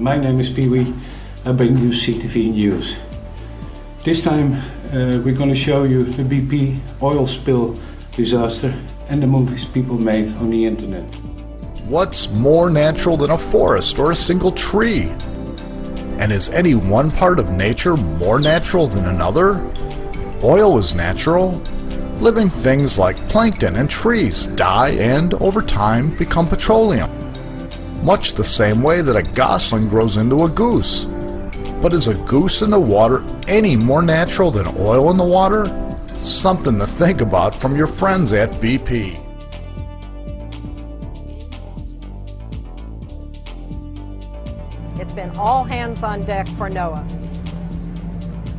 My name is Pi-Qui. I bring you CTV News. This time we're going to show you the BP oil spill disaster and the movies people made on the internet. What's more natural than a forest or a single tree? And is any one part of nature more natural than another? Oil is natural. Living things like plankton and trees die and, over time, become petroleum. Much the same way that a gosling grows into a goose. But is a goose in the water any more natural than oil in the water? Something to think about from your friends at BP. It's been all hands on deck for NOAA.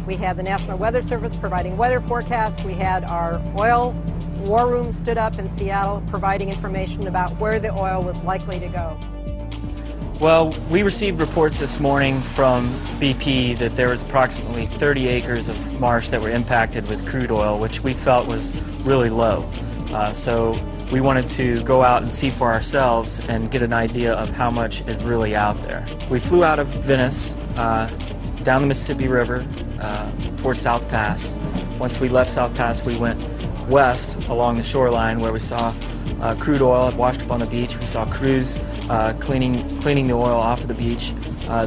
We had the National Weather Service providing weather forecasts. We had our oil war room stood up in Seattle providing information about where the oil was likely to go. Well, we received reports this morning from BP that there was approximately 30 acres of marsh that were impacted with crude oil, which we felt was really low. So we wanted to go out and see for ourselves and get an idea of how much is really out there. We flew out of Venice, down the Mississippi River, towards South Pass. Once we left South Pass, we went west along the shoreline where we saw crude oil had washed up on the beach. We saw crews cleaning the oil off of the beach.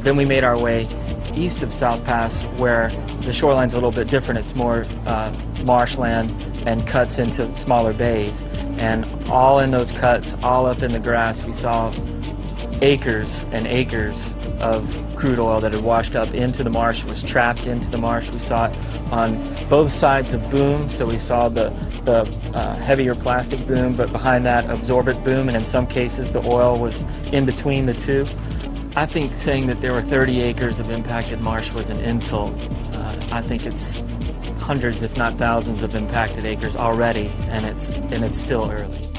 Then we made our way east of South Pass where the shoreline's a little bit different. It's more marshland and cuts into smaller bays. And all in those cuts, all up in the grass, we saw acres and acres of crude oil that had washed up into the marsh, was trapped into the marsh. We saw it on both sides of boom, so we saw the heavier plastic boom, but behind that absorbent boom, and in some cases the oil was in between the two. I think saying that there were 30 acres of impacted marsh was an insult. I think it's hundreds, if not thousands, of impacted acres already, and it's still early.